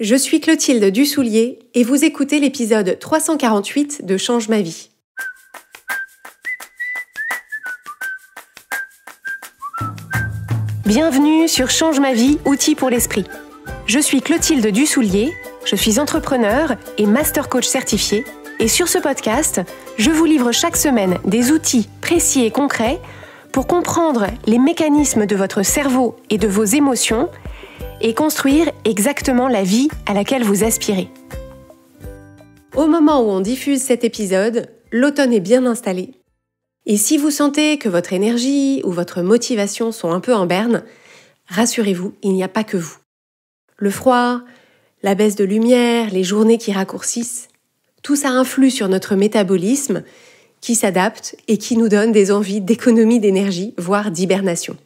Je suis Clotilde Dussoulier et vous écoutez l'épisode 348 de Change ma vie. Bienvenue sur Change ma vie, outils pour l'esprit. Je suis Clotilde Dussoulier, je suis entrepreneur et master coach certifié et sur ce podcast, je vous livre chaque semaine des outils précis et concrets pour comprendre les mécanismes de votre cerveau et de vos émotions et construire exactement la vie à laquelle vous aspirez. Au moment où on diffuse cet épisode, l'automne est bien installé. Et si vous sentez que votre énergie ou votre motivation sont un peu en berne, rassurez-vous, il n'y a pas que vous. Le froid, la baisse de lumière, les journées qui raccourcissent, tout ça influe sur notre métabolisme qui s'adapte et qui nous donne des envies d'économie d'énergie, voire d'hibernation.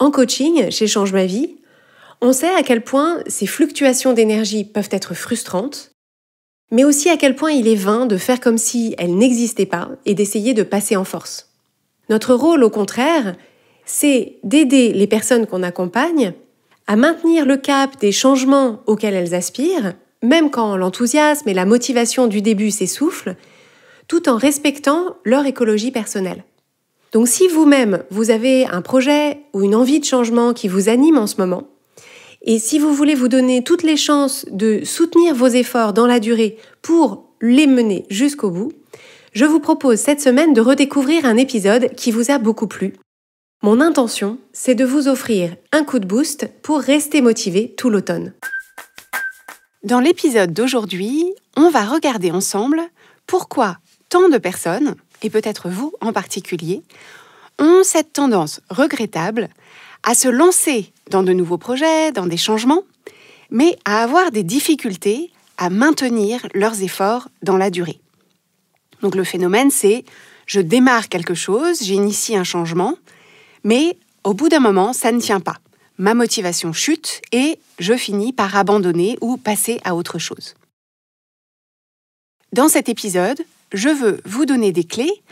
En coaching, chez Change ma vie, on sait à quel point ces fluctuations d'énergie peuvent être frustrantes, mais aussi à quel point il est vain de faire comme si elles n'existaient pas et d'essayer de passer en force. Notre rôle, au contraire, c'est d'aider les personnes qu'on accompagne à maintenir le cap des changements auxquels elles aspirent, même quand l'enthousiasme et la motivation du début s'essoufflent, tout en respectant leur écologie personnelle. Donc si vous-même, vous avez un projet ou une envie de changement qui vous anime en ce moment, et si vous voulez vous donner toutes les chances de soutenir vos efforts dans la durée pour les mener jusqu'au bout, je vous propose cette semaine de redécouvrir un épisode qui vous a beaucoup plu. Mon intention, c'est de vous offrir un coup de boost pour rester motivé tout l'automne. Dans l'épisode d'aujourd'hui, on va regarder ensemble pourquoi tant de personnes, et peut-être vous en particulier, ont cette tendance regrettable à se lancer dans de nouveaux projets, dans des changements, mais à avoir des difficultés à maintenir leurs efforts dans la durée. Donc le phénomène, c'est je démarre quelque chose, j'initie un changement, mais au bout d'un moment, ça ne tient pas. Ma motivation chute et je finis par abandonner ou passer à autre chose. Dans cet épisode, je veux vous donner des clés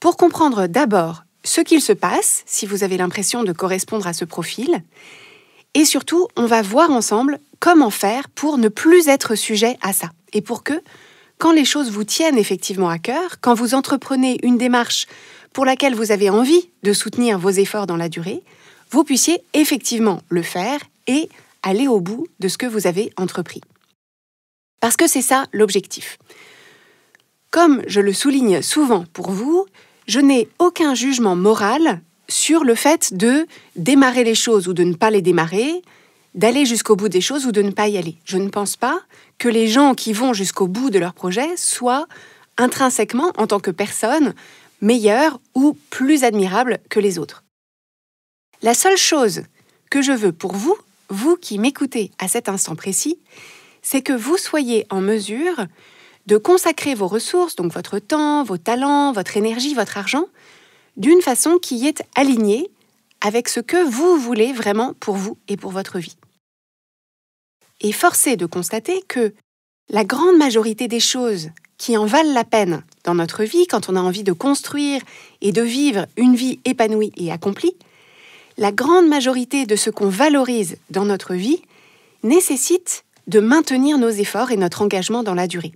pour comprendre d'abord ce qu'il se passe si vous avez l'impression de correspondre à ce profil. Et surtout, on va voir ensemble comment faire pour ne plus être sujet à ça. Et pour que, quand les choses vous tiennent effectivement à cœur, quand vous entreprenez une démarche pour laquelle vous avez envie de soutenir vos efforts dans la durée, vous puissiez effectivement le faire et aller au bout de ce que vous avez entrepris. Parce que c'est ça l'objectif. Comme je le souligne souvent pour vous, je n'ai aucun jugement moral sur le fait de démarrer les choses ou de ne pas les démarrer, d'aller jusqu'au bout des choses ou de ne pas y aller. Je ne pense pas que les gens qui vont jusqu'au bout de leur projet soient intrinsèquement, en tant que personne, meilleurs ou plus admirables que les autres. La seule chose que je veux pour vous, vous qui m'écoutez à cet instant précis, c'est que vous soyez en mesure de consacrer vos ressources, donc votre temps, vos talents, votre énergie, votre argent, d'une façon qui est alignée avec ce que vous voulez vraiment pour vous et pour votre vie. Et force est de constater que la grande majorité des choses qui en valent la peine dans notre vie, quand on a envie de construire et de vivre une vie épanouie et accomplie, la grande majorité de ce qu'on valorise dans notre vie nécessite de maintenir nos efforts et notre engagement dans la durée.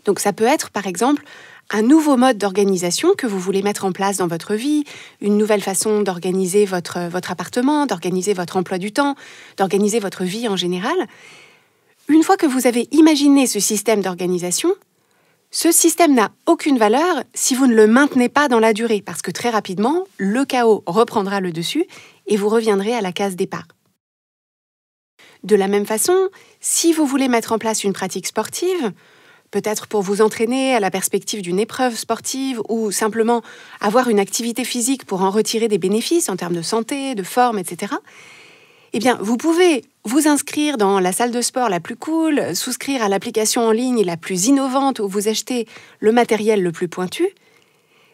Donc ça peut être, par exemple, un nouveau mode d'organisation que vous voulez mettre en place dans votre vie, une nouvelle façon d'organiser votre appartement, d'organiser votre emploi du temps, d'organiser votre vie en général. Une fois que vous avez imaginé ce système d'organisation, ce système n'a aucune valeur si vous ne le maintenez pas dans la durée, parce que très rapidement, le chaos reprendra le dessus et vous reviendrez à la case départ. De la même façon, si vous voulez mettre en place une pratique sportive, peut-être pour vous entraîner à la perspective d'une épreuve sportive ou simplement avoir une activité physique pour en retirer des bénéfices en termes de santé, de forme, etc., eh bien, vous pouvez vous inscrire dans la salle de sport la plus cool, souscrire à l'application en ligne la plus innovante où vous achetez le matériel le plus pointu.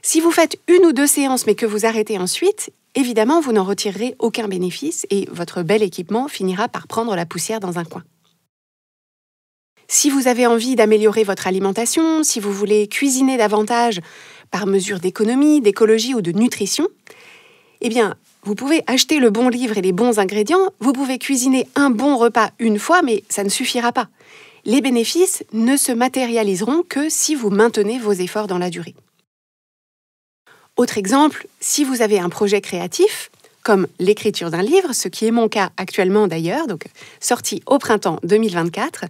Si vous faites 1 ou 2 séances mais que vous arrêtez ensuite, évidemment, vous n'en retirerez aucun bénéfice et votre bel équipement finira par prendre la poussière dans un coin. Si vous avez envie d'améliorer votre alimentation, si vous voulez cuisiner davantage par mesure d'économie, d'écologie ou de nutrition, eh bien, Vous pouvez acheter le bon livre et les bons ingrédients, vous pouvez cuisiner un bon repas une fois, mais ça ne suffira pas. Les bénéfices ne se matérialiseront que si vous maintenez vos efforts dans la durée. Autre exemple, si vous avez un projet créatif, comme l'écriture d'un livre, ce qui est mon cas actuellement d'ailleurs, donc sorti au printemps 2024,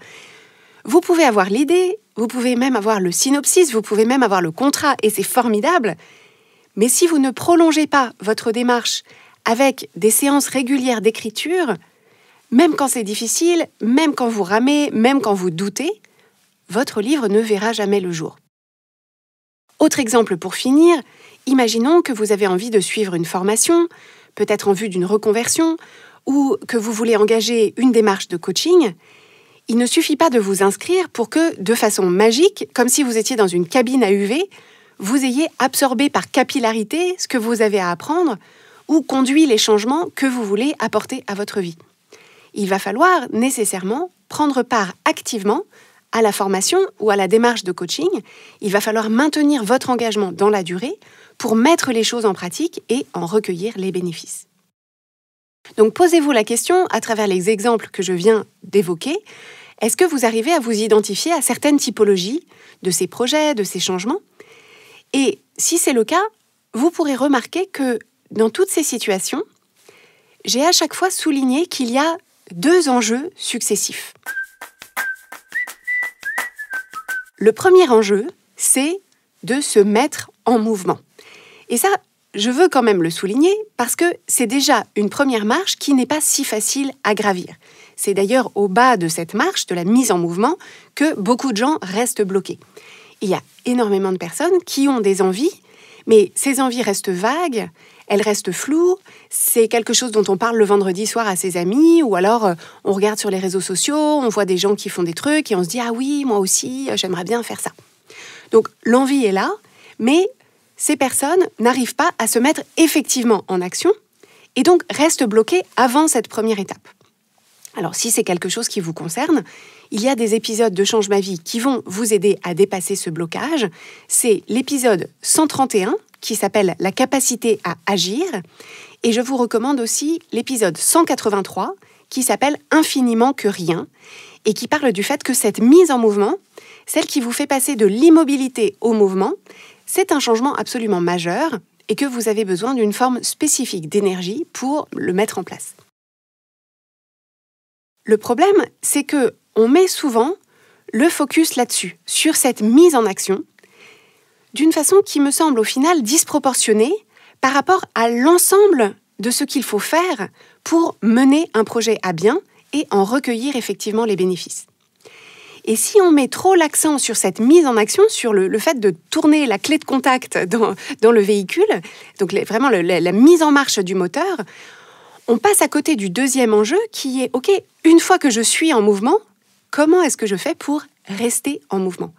vous pouvez avoir l'idée, vous pouvez même avoir le synopsis, vous pouvez même avoir le contrat, et c'est formidable. Mais si vous ne prolongez pas votre démarche avec des séances régulières d'écriture, même quand c'est difficile, même quand vous ramez, même quand vous doutez, votre livre ne verra jamais le jour. Autre exemple pour finir, imaginons que vous avez envie de suivre une formation, peut-être en vue d'une reconversion, ou que vous voulez engager une démarche de coaching. Il ne suffit pas de vous inscrire pour que, de façon magique, comme si vous étiez dans une cabine à UV, vous ayez absorbé par capillarité ce que vous avez à apprendre ou conduit les changements que vous voulez apporter à votre vie. Il va falloir nécessairement prendre part activement à la formation ou à la démarche de coaching. Il va falloir maintenir votre engagement dans la durée pour mettre les choses en pratique et en recueillir les bénéfices. Donc posez-vous la question, à travers les exemples que je viens d'évoquer, est-ce que vous arrivez à vous identifier à certaines typologies de ces projets, de ces changements ? Et si c'est le cas, vous pourrez remarquer que dans toutes ces situations, j'ai à chaque fois souligné qu'il y a 2 enjeux successifs. Le premier enjeu, c'est de se mettre en mouvement. Et ça, je veux quand même le souligner parce que c'est déjà une première marche qui n'est pas si facile à gravir. C'est d'ailleurs au bas de cette marche, de la mise en mouvement, que beaucoup de gens restent bloqués. Il y a énormément de personnes qui ont des envies, mais ces envies restent vagues, elles restent floues, c'est quelque chose dont on parle le vendredi soir à ses amis, ou alors on regarde sur les réseaux sociaux, on voit des gens qui font des trucs et on se dit « Ah oui, moi aussi, j'aimerais bien faire ça ». Donc l'envie est là, mais ces personnes n'arrivent pas à se mettre effectivement en action et donc restent bloquées avant cette première étape. Alors si c'est quelque chose qui vous concerne, il y a des épisodes de Change ma vie qui vont vous aider à dépasser ce blocage. C'est l'épisode 131 qui s'appelle « La capacité à agir » et je vous recommande aussi l'épisode 183 qui s'appelle « Infiniment que rien » et qui parle du fait que cette mise en mouvement, celle qui vous fait passer de l'immobilité au mouvement, c'est un changement absolument majeur et que vous avez besoin d'une forme spécifique d'énergie pour le mettre en place. Le problème, c'est que on met souvent le focus là-dessus, sur cette mise en action, d'une façon qui me semble au final disproportionnée par rapport à l'ensemble de ce qu'il faut faire pour mener un projet à bien et en recueillir effectivement les bénéfices. Et si on met trop l'accent sur cette mise en action, sur le fait de tourner la clé de contact dans le véhicule, donc vraiment la mise en marche du moteur, on passe à côté du deuxième enjeu qui est, ok, une fois que je suis en mouvement, comment est-ce que je fais pour rester en mouvement ?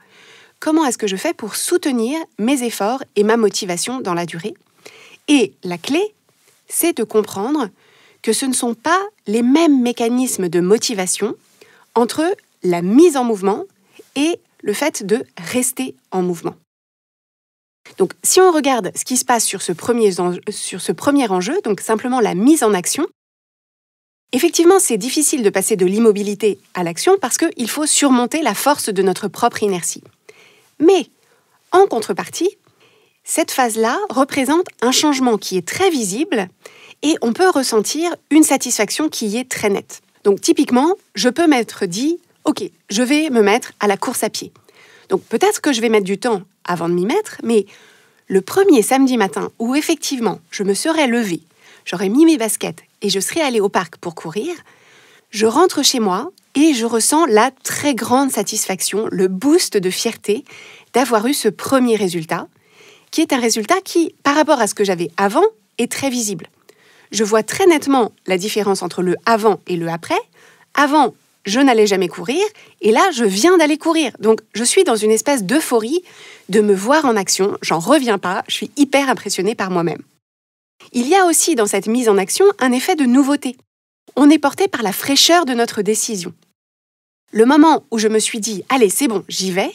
Comment est-ce que je fais pour soutenir mes efforts et ma motivation dans la durée ? Et la clé, c'est de comprendre que ce ne sont pas les mêmes mécanismes de motivation entre la mise en mouvement et le fait de rester en mouvement. Donc, si on regarde ce qui se passe sur ce premier enjeu, donc simplement la mise en action, effectivement, c'est difficile de passer de l'immobilité à l'action parce qu'il faut surmonter la force de notre propre inertie. Mais, en contrepartie, cette phase-là représente un changement qui est très visible et on peut ressentir une satisfaction qui est très nette. Donc, typiquement, je peux m'être dit « Ok, je vais me mettre à la course à pied ». Donc, peut-être que je vais mettre du temps avant de m'y mettre, mais le premier samedi matin où effectivement je me serais levée, j'aurais mis mes baskets et je serais allée au parc pour courir, je rentre chez moi et je ressens la très grande satisfaction, le boost de fierté d'avoir eu ce premier résultat, qui est un résultat qui, par rapport à ce que j'avais avant, est très visible. Je vois très nettement la différence entre le avant et le après. Avant, je n'allais jamais courir, et là, je viens d'aller courir. Donc, je suis dans une espèce d'euphorie de me voir en action, j'en reviens pas, je suis hyper impressionnée par moi-même. Il y a aussi dans cette mise en action un effet de nouveauté. On est porté par la fraîcheur de notre décision. Le moment où je me suis dit « Allez, c'est bon, j'y vais »,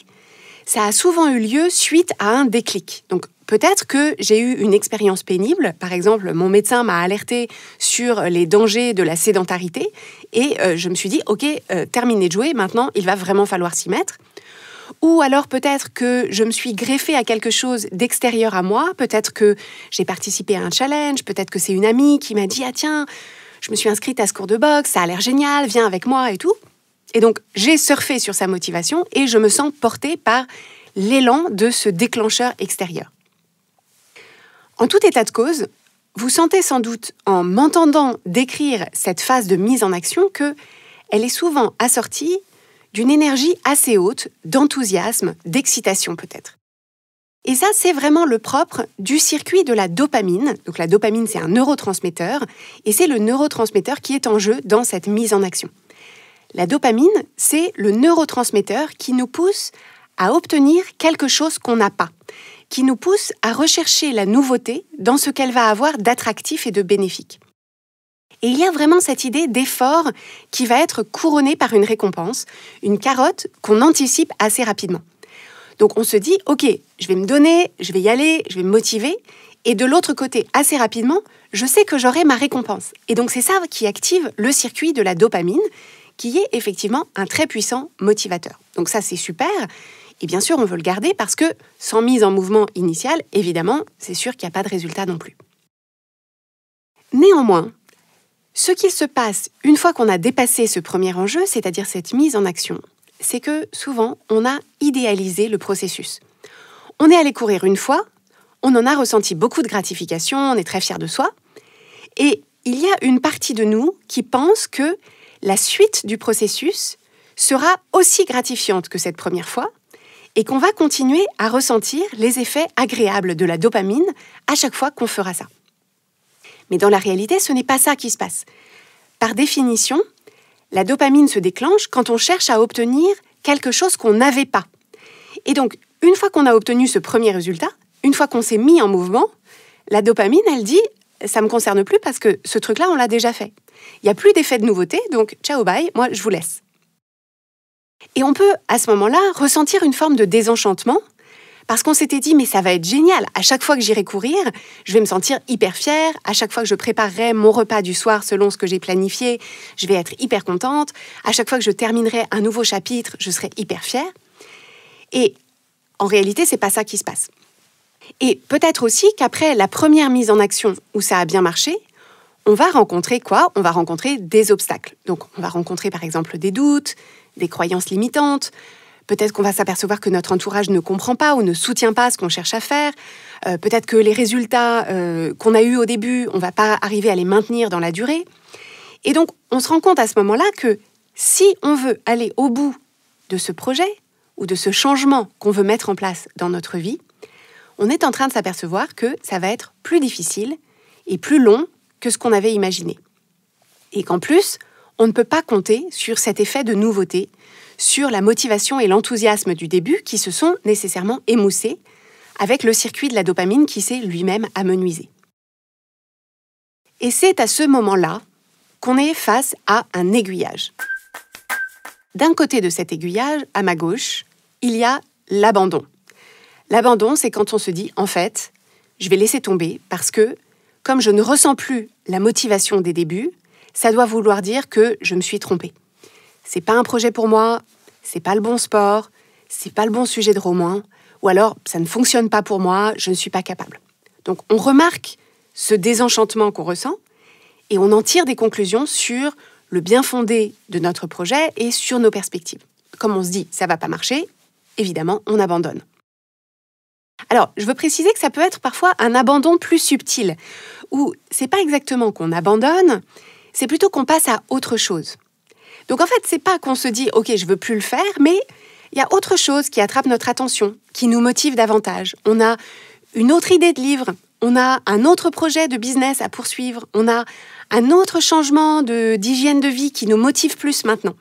ça a souvent eu lieu suite à un déclic. Donc, peut-être que j'ai eu une expérience pénible. Par exemple, mon médecin m'a alerté sur les dangers de la sédentarité et je me suis dit, ok, terminé de jouer, maintenant il va vraiment falloir s'y mettre. Ou alors peut-être que je me suis greffée à quelque chose d'extérieur à moi, peut-être que j'ai participé à un challenge, peut-être que c'est une amie qui m'a dit « Ah tiens, je me suis inscrite à ce cours de boxe, ça a l'air génial, viens avec moi et tout ». Et donc j'ai surfé sur sa motivation et je me sens portée par l'élan de ce déclencheur extérieur. En tout état de cause, vous sentez sans doute en m'entendant décrire cette phase de mise en action qu'elle est souvent assortie d'une énergie assez haute, d'enthousiasme, d'excitation peut-être. Et ça, c'est vraiment le propre du circuit de la dopamine. Donc la dopamine, c'est un neurotransmetteur, et c'est le neurotransmetteur qui est en jeu dans cette mise en action. La dopamine, c'est le neurotransmetteur qui nous pousse à obtenir quelque chose qu'on n'a pas, qui nous pousse à rechercher la nouveauté dans ce qu'elle va avoir d'attractif et de bénéfique. Et il y a vraiment cette idée d'effort qui va être couronnée par une récompense, une carotte qu'on anticipe assez rapidement. Donc on se dit, ok, je vais me donner, je vais y aller, je vais me motiver, et de l'autre côté, assez rapidement, je sais que j'aurai ma récompense. Et donc c'est ça qui active le circuit de la dopamine, qui est effectivement un très puissant motivateur. Donc ça c'est super, et bien sûr on veut le garder parce que sans mise en mouvement initiale, évidemment, c'est sûr qu'il n'y a pas de résultat non plus. Néanmoins, ce qu'il se passe une fois qu'on a dépassé ce premier enjeu, c'est-à-dire cette mise en action, c'est que souvent, on a idéalisé le processus. On est allé courir une fois, on en a ressenti beaucoup de gratification, on est très fier de soi, et il y a une partie de nous qui pense que la suite du processus sera aussi gratifiante que cette première fois, et qu'on va continuer à ressentir les effets agréables de la dopamine à chaque fois qu'on fera ça. Mais dans la réalité, ce n'est pas ça qui se passe. Par définition, la dopamine se déclenche quand on cherche à obtenir quelque chose qu'on n'avait pas. Et donc, une fois qu'on a obtenu ce premier résultat, une fois qu'on s'est mis en mouvement, la dopamine, elle dit « ça ne me concerne plus parce que ce truc-là, on l'a déjà fait. Il n'y a plus d'effet de nouveauté, donc ciao, bye, moi, je vous laisse. » Et on peut, à ce moment-là, ressentir une forme de désenchantement parce qu'on s'était dit, mais ça va être génial, à chaque fois que j'irai courir, je vais me sentir hyper fière, à chaque fois que je préparerai mon repas du soir selon ce que j'ai planifié, je vais être hyper contente, à chaque fois que je terminerai un nouveau chapitre, je serai hyper fière. Et en réalité, c'est pas ça qui se passe. Et peut-être aussi qu'après la première mise en action où ça a bien marché, on va rencontrer quoi ? On va rencontrer des obstacles. Donc on va rencontrer par exemple des doutes, des croyances limitantes. Peut-être qu'on va s'apercevoir que notre entourage ne comprend pas ou ne soutient pas ce qu'on cherche à faire. Peut-être que les résultats qu'on a eus au début, on ne va pas arriver à les maintenir dans la durée. Et donc, on se rend compte à ce moment-là que si on veut aller au bout de ce projet ou de ce changement qu'on veut mettre en place dans notre vie, on est en train de s'apercevoir que ça va être plus difficile et plus long que ce qu'on avait imaginé. Et qu'en plus, on ne peut pas compter sur cet effet de nouveauté, sur la motivation et l'enthousiasme du début qui se sont nécessairement émoussés avec le circuit de la dopamine qui s'est lui-même amenuisé. Et c'est à ce moment-là qu'on est face à un aiguillage. D'un côté de cet aiguillage, à ma gauche, il y a l'abandon. L'abandon, c'est quand on se dit, en fait, je vais laisser tomber parce que, comme je ne ressens plus la motivation des débuts, ça doit vouloir dire que je me suis trompée. C'est pas un projet pour moi, c'est pas le bon sport, c'est pas le bon sujet de roman, ou alors ça ne fonctionne pas pour moi, je ne suis pas capable. Donc on remarque ce désenchantement qu'on ressent et on en tire des conclusions sur le bien fondé de notre projet et sur nos perspectives. Comme on se dit ça va pas marcher, évidemment on abandonne. Alors, je veux préciser que ça peut être parfois un abandon plus subtil, où c'est pas exactement qu'on abandonne, c'est plutôt qu'on passe à autre chose. Donc en fait, c'est pas qu'on se dit « ok, je veux plus le faire », mais il y a autre chose qui attrape notre attention, qui nous motive davantage. On a une autre idée de livre, on a un autre projet de business à poursuivre, on a un autre changement d'hygiène de vie qui nous motive plus maintenant.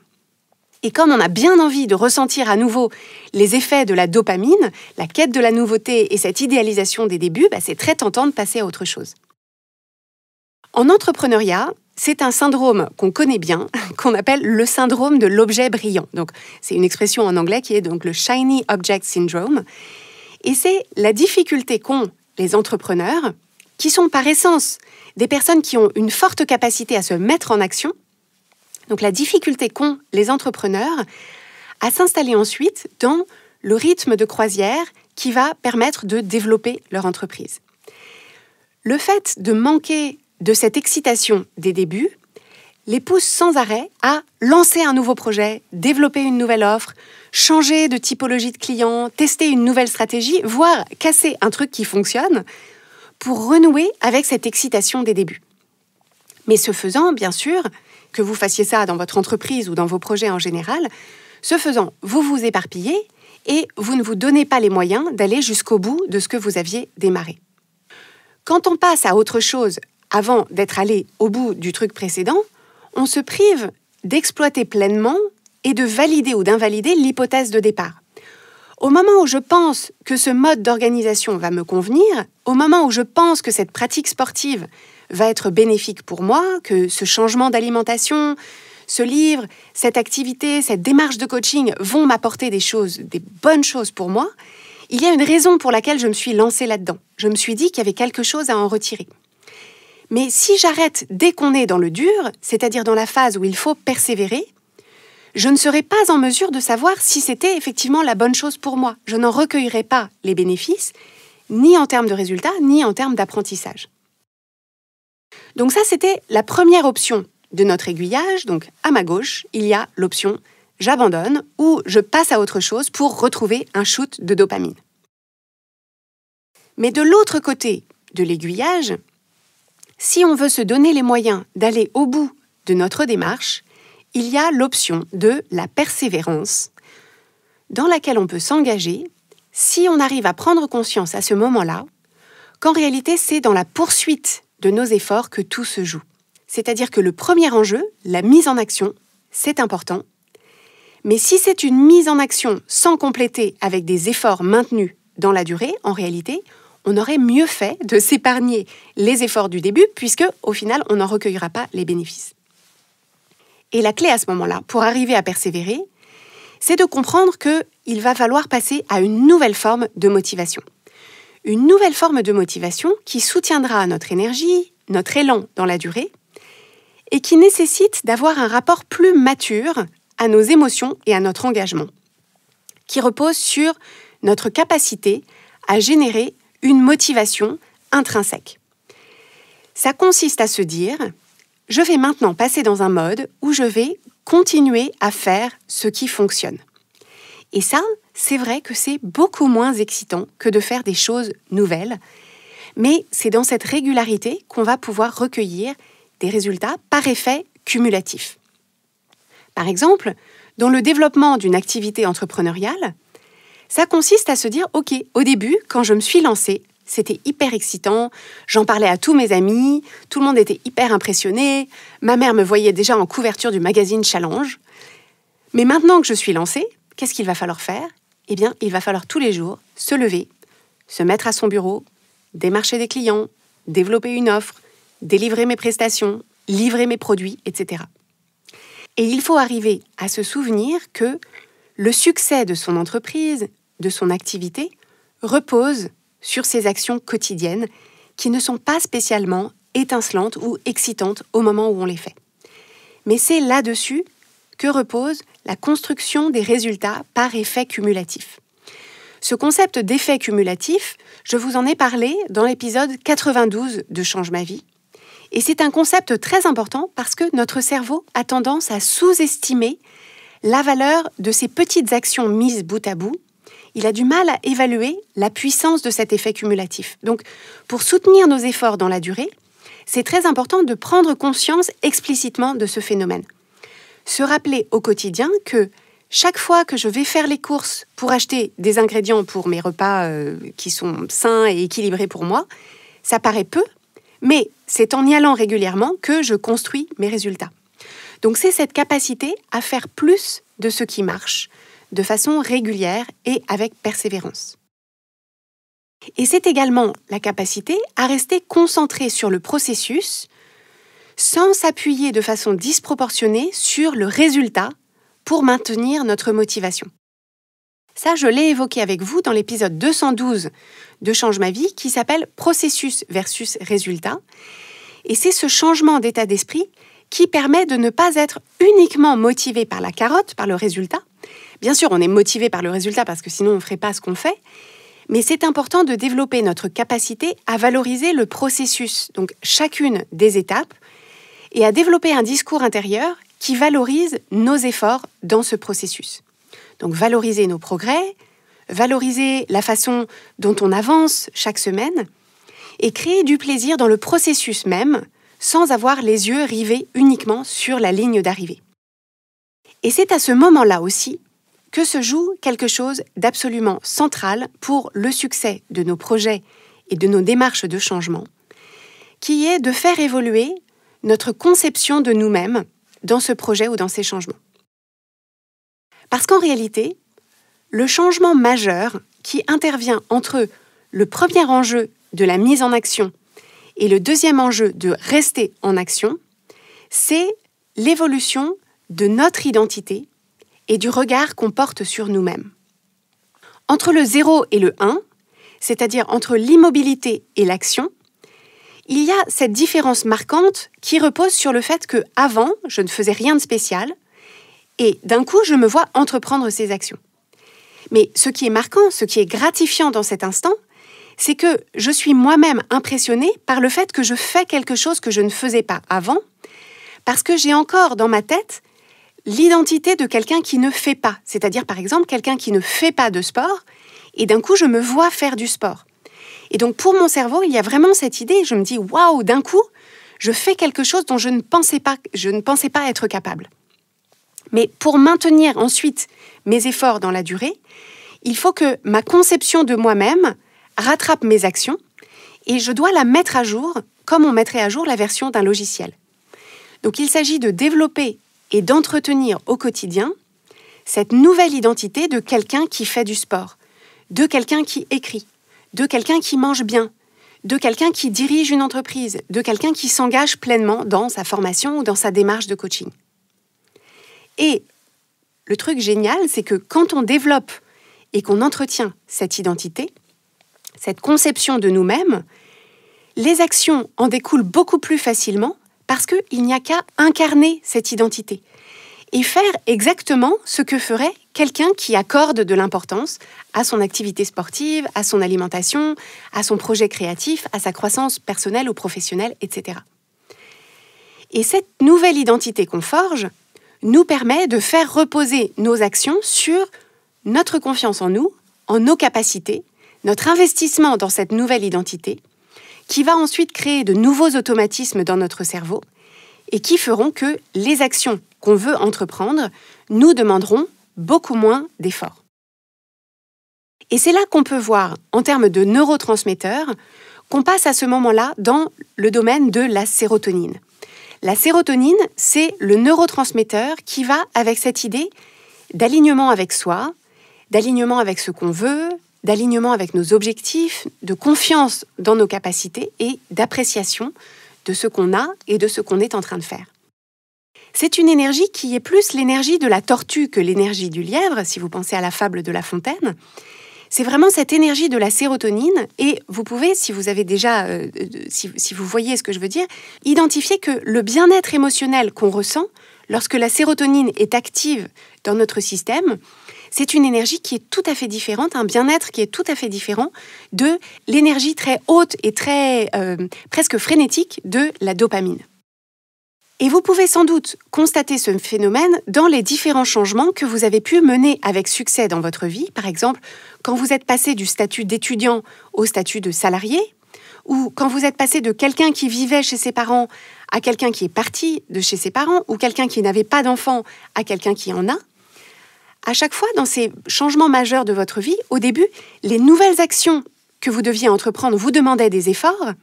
Et comme on a bien envie de ressentir à nouveau les effets de la dopamine, la quête de la nouveauté et cette idéalisation des débuts, c'est très tentant de passer à autre chose. En entrepreneuriat, c'est un syndrome qu'on connaît bien, qu'on appelle le syndrome de l'objet brillant. Donc, c'est une expression en anglais qui est donc le Shiny Object Syndrome. Et c'est la difficulté qu'ont les entrepreneurs, qui sont par essence des personnes qui ont une forte capacité à se mettre en action. Donc la difficulté qu'ont les entrepreneurs à s'installer ensuite dans le rythme de croisière qui va permettre de développer leur entreprise. Le fait de manquer de cette excitation des débuts les pousse sans arrêt à lancer un nouveau projet, développer une nouvelle offre, changer de typologie de client, tester une nouvelle stratégie, voire casser un truc qui fonctionne pour renouer avec cette excitation des débuts. Mais ce faisant, bien sûr, que vous fassiez ça dans votre entreprise ou dans vos projets en général, ce faisant, vous vous éparpillez et vous ne vous donnez pas les moyens d'aller jusqu'au bout de ce que vous aviez démarré. Quand on passe à autre chose avant d'être allé au bout du truc précédent, on se prive d'exploiter pleinement et de valider ou d'invalider l'hypothèse de départ. Au moment où je pense que ce mode d'organisation va me convenir, au moment où je pense que cette pratique sportive va être bénéfique pour moi, que ce changement d'alimentation, ce livre, cette activité, cette démarche de coaching vont m'apporter des bonnes choses pour moi, il y a une raison pour laquelle je me suis lancée là-dedans. Je me suis dit qu'il y avait quelque chose à en retirer. Mais si j'arrête dès qu'on est dans le dur, c'est-à-dire dans la phase où il faut persévérer, je ne serai pas en mesure de savoir si c'était effectivement la bonne chose pour moi. Je n'en recueillerai pas les bénéfices, ni en termes de résultats, ni en termes d'apprentissage. Donc ça, c'était la première option de notre aiguillage. Donc à ma gauche, il y a l'option « j'abandonne » ou « je passe à autre chose » pour retrouver un shoot de dopamine. Mais de l'autre côté de l'aiguillage, si on veut se donner les moyens d'aller au bout de notre démarche, il y a l'option de la persévérance, dans laquelle on peut s'engager si on arrive à prendre conscience à ce moment-là qu'en réalité, c'est dans la poursuite de nos efforts que tout se joue. C'est-à-dire que le premier enjeu, la mise en action, c'est important. Mais si c'est une mise en action sans compléter avec des efforts maintenus dans la durée, en réalité, on aurait mieux fait de s'épargner les efforts du début, puisque, au final, on n'en recueillera pas les bénéfices. Et la clé à ce moment-là, pour arriver à persévérer, c'est de comprendre qu'il va falloir passer à une nouvelle forme de motivation. Une nouvelle forme de motivation qui soutiendra notre énergie, notre élan dans la durée, et qui nécessite d'avoir un rapport plus mature à nos émotions et à notre engagement, qui repose sur notre capacité à générer une motivation intrinsèque. Ça consiste à se dire « je vais maintenant passer dans un mode où je vais continuer à faire ce qui fonctionne ». Et ça, c'est vrai que c'est beaucoup moins excitant que de faire des choses nouvelles, mais c'est dans cette régularité qu'on va pouvoir recueillir des résultats par effet cumulatif. Par exemple, dans le développement d'une activité entrepreneuriale, ça consiste à se dire « Ok, au début, quand je me suis lancée, c'était hyper excitant, j'en parlais à tous mes amis, tout le monde était hyper impressionné, ma mère me voyait déjà en couverture du magazine Challenge. Mais maintenant que je suis lancée, qu'est-ce qu'il va falloir faire ? Eh bien, il va falloir tous les jours se lever, se mettre à son bureau, démarcher des clients, développer une offre, délivrer mes prestations, livrer mes produits, etc. » Et il faut arriver à se souvenir que le succès de son entreprise, de son activité, repose sur ces actions quotidiennes qui ne sont pas spécialement étincelantes ou excitantes au moment où on les fait. Mais c'est là-dessus que repose la construction des résultats par effet cumulatif. Ce concept d'effet cumulatif, je vous en ai parlé dans l'épisode 92 de Change ma vie. Et c'est un concept très important parce que notre cerveau a tendance à sous-estimer la valeur de ces petites actions mises bout à bout. Il a du mal à évaluer la puissance de cet effet cumulatif. Donc, pour soutenir nos efforts dans la durée, c'est très important de prendre conscience explicitement de ce phénomène. Se rappeler au quotidien que chaque fois que je vais faire les courses pour acheter des ingrédients pour mes repas qui sont sains et équilibrés pour moi, ça paraît peu, mais c'est en y allant régulièrement que je construis mes résultats. Donc c'est cette capacité à faire plus de ce qui marche, de façon régulière et avec persévérance. Et c'est également la capacité à rester concentré sur le processus sans s'appuyer de façon disproportionnée sur le résultat pour maintenir notre motivation. Ça, je l'ai évoqué avec vous dans l'épisode 212 de Change ma vie qui s'appelle Processus versus résultat. Et c'est ce changement d'état d'esprit qui permet de ne pas être uniquement motivé par la carotte, par le résultat. Bien sûr, on est motivé par le résultat parce que sinon on ne ferait pas ce qu'on fait. Mais c'est important de développer notre capacité à valoriser le processus, donc chacune des étapes, et à développer un discours intérieur qui valorise nos efforts dans ce processus. Donc valoriser nos progrès, valoriser la façon dont on avance chaque semaine, et créer du plaisir dans le processus même, sans avoir les yeux rivés uniquement sur la ligne d'arrivée. Et c'est à ce moment-là aussi que se joue quelque chose d'absolument central pour le succès de nos projets et de nos démarches de changement, qui est de faire évoluer notre conception de nous-mêmes dans ce projet ou dans ces changements. Parce qu'en réalité, le changement majeur qui intervient entre le premier enjeu de la mise en action et le deuxième enjeu de rester en action, c'est l'évolution de notre identité et du regard qu'on porte sur nous-mêmes. Entre le 0 et le 1, c'est-à-dire entre l'immobilité et l'action, il y a cette différence marquante qui repose sur le fait que avant, je ne faisais rien de spécial et d'un coup, je me vois entreprendre ces actions. Mais ce qui est marquant, ce qui est gratifiant dans cet instant, c'est que je suis moi-même impressionnée par le fait que je fais quelque chose que je ne faisais pas avant, parce que j'ai encore dans ma tête l'identité de quelqu'un qui ne fait pas, c'est-à-dire par exemple quelqu'un qui ne fait pas de sport, et d'un coup je me vois faire du sport. Et donc pour mon cerveau, il y a vraiment cette idée, je me dis waouh, d'un coup, je fais quelque chose dont je ne pensais pas être capable. Mais pour maintenir ensuite mes efforts dans la durée, il faut que ma conception de moi-même rattrape mes actions et je dois la mettre à jour comme on mettrait à jour la version d'un logiciel. Donc il s'agit de développer et d'entretenir au quotidien cette nouvelle identité de quelqu'un qui fait du sport, de quelqu'un qui écrit, de quelqu'un qui mange bien, de quelqu'un qui dirige une entreprise, de quelqu'un qui s'engage pleinement dans sa formation ou dans sa démarche de coaching. Et le truc génial, c'est que quand on développe et qu'on entretient cette identité, cette conception de nous-mêmes, les actions en découlent beaucoup plus facilement parce qu'il n'y a qu'à incarner cette identité et faire exactement ce que ferait quelqu'un qui accorde de l'importance à son activité sportive, à son alimentation, à son projet créatif, à sa croissance personnelle ou professionnelle, etc. Et cette nouvelle identité qu'on forge nous permet de faire reposer nos actions sur notre confiance en nous, en nos capacités, notre investissement dans cette nouvelle identité, qui va ensuite créer de nouveaux automatismes dans notre cerveau et qui feront que les actions qu'on veut entreprendre nous demanderont beaucoup moins d'efforts. Et c'est là qu'on peut voir, en termes de neurotransmetteurs, qu'on passe à ce moment-là dans le domaine de la sérotonine. La sérotonine, c'est le neurotransmetteur qui va avec cette idée d'alignement avec soi, d'alignement avec ce qu'on veut, d'alignement avec nos objectifs, de confiance dans nos capacités et d'appréciation de ce qu'on a et de ce qu'on est en train de faire. C'est une énergie qui est plus l'énergie de la tortue que l'énergie du lièvre, si vous pensez à la fable de La Fontaine. C'est vraiment cette énergie de la sérotonine et vous pouvez, si vous avez déjà, si vous voyez ce que je veux dire, identifier que le bien-être émotionnel qu'on ressent lorsque la sérotonine est active dans notre système, c'est une énergie qui est tout à fait différente, un bien-être qui est tout à fait différent de l'énergie très haute et très presque frénétique de la dopamine. Et vous pouvez sans doute constater ce phénomène dans les différents changements que vous avez pu mener avec succès dans votre vie. Par exemple, quand vous êtes passé du statut d'étudiant au statut de salarié, ou quand vous êtes passé de quelqu'un qui vivait chez ses parents à quelqu'un qui est parti de chez ses parents, ou quelqu'un qui n'avait pas d'enfant à quelqu'un qui en a. À chaque fois, dans ces changements majeurs de votre vie, au début, les nouvelles actions que vous deviez entreprendre vous demandaient des efforts,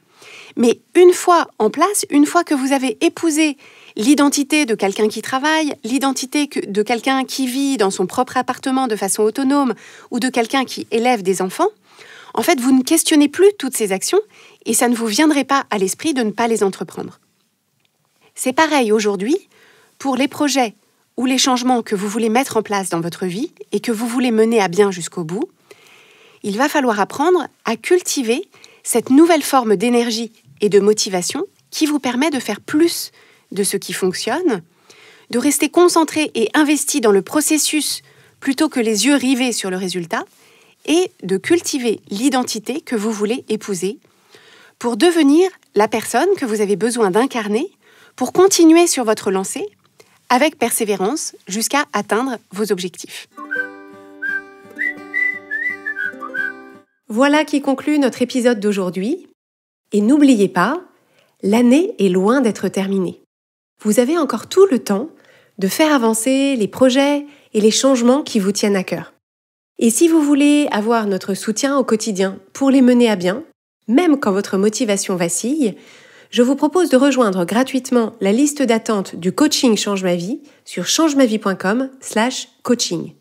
mais une fois en place, une fois que vous avez épousé l'identité de quelqu'un qui travaille, l'identité de quelqu'un qui vit dans son propre appartement de façon autonome ou de quelqu'un qui élève des enfants, en fait, vous ne questionnez plus toutes ces actions et ça ne vous viendrait pas à l'esprit de ne pas les entreprendre. C'est pareil aujourd'hui pour les projets ou les changements que vous voulez mettre en place dans votre vie et que vous voulez mener à bien jusqu'au bout, il va falloir apprendre à cultiver cette nouvelle forme d'énergie et de motivation qui vous permet de faire plus de ce qui fonctionne, de rester concentré et investi dans le processus plutôt que les yeux rivés sur le résultat, et de cultiver l'identité que vous voulez épouser pour devenir la personne que vous avez besoin d'incarner pour continuer sur votre lancée avec persévérance jusqu'à atteindre vos objectifs. Voilà qui conclut notre épisode d'aujourd'hui. Et n'oubliez pas, l'année est loin d'être terminée. Vous avez encore tout le temps de faire avancer les projets et les changements qui vous tiennent à cœur. Et si vous voulez avoir notre soutien au quotidien pour les mener à bien, même quand votre motivation vacille, je vous propose de rejoindre gratuitement la liste d'attente du coaching Change ma vie sur changemavie.com/coaching.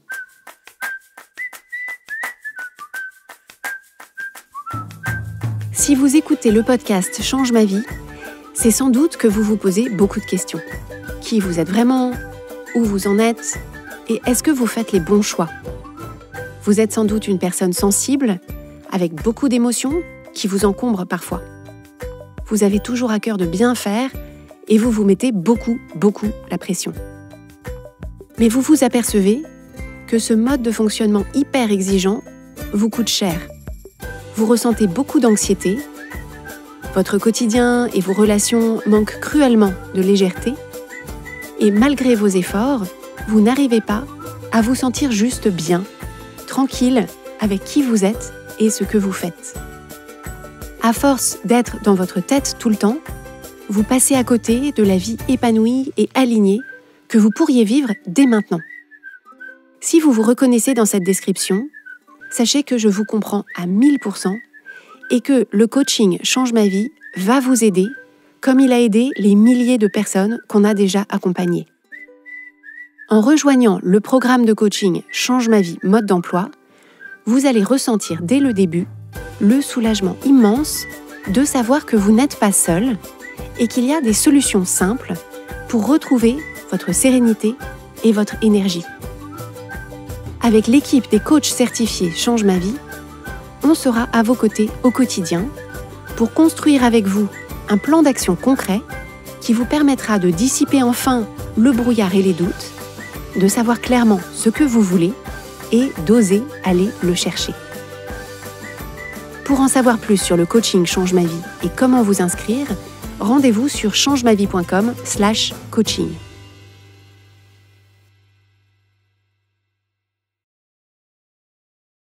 Si vous écoutez le podcast Change ma vie, c'est sans doute que vous vous posez beaucoup de questions. Qui vous êtes vraiment ? Où vous en êtes ? Et est-ce que vous faites les bons choix ? Vous êtes sans doute une personne sensible, avec beaucoup d'émotions, qui vous encombrent parfois. Vous avez toujours à cœur de bien faire et vous vous mettez beaucoup la pression. Mais vous vous apercevez que ce mode de fonctionnement hyper exigeant vous coûte cher. Vous ressentez beaucoup d'anxiété, votre quotidien et vos relations manquent cruellement de légèreté et malgré vos efforts, vous n'arrivez pas à vous sentir juste bien, tranquille avec qui vous êtes et ce que vous faites. À force d'être dans votre tête tout le temps, vous passez à côté de la vie épanouie et alignée que vous pourriez vivre dès maintenant. Si vous vous reconnaissez dans cette description, sachez que je vous comprends à 1000% et que le coaching Change ma vie va vous aider comme il a aidé les milliers de personnes qu'on a déjà accompagnées. En rejoignant le programme de coaching Change ma vie mode d'emploi, vous allez ressentir dès le début le soulagement immense de savoir que vous n'êtes pas seul et qu'il y a des solutions simples pour retrouver votre sérénité et votre énergie. Avec l'équipe des coachs certifiés Change ma vie, on sera à vos côtés au quotidien pour construire avec vous un plan d'action concret qui vous permettra de dissiper enfin le brouillard et les doutes, de savoir clairement ce que vous voulez et d'oser aller le chercher. Pour en savoir plus sur le coaching Change ma vie et comment vous inscrire, rendez-vous sur changemavie.com/coaching.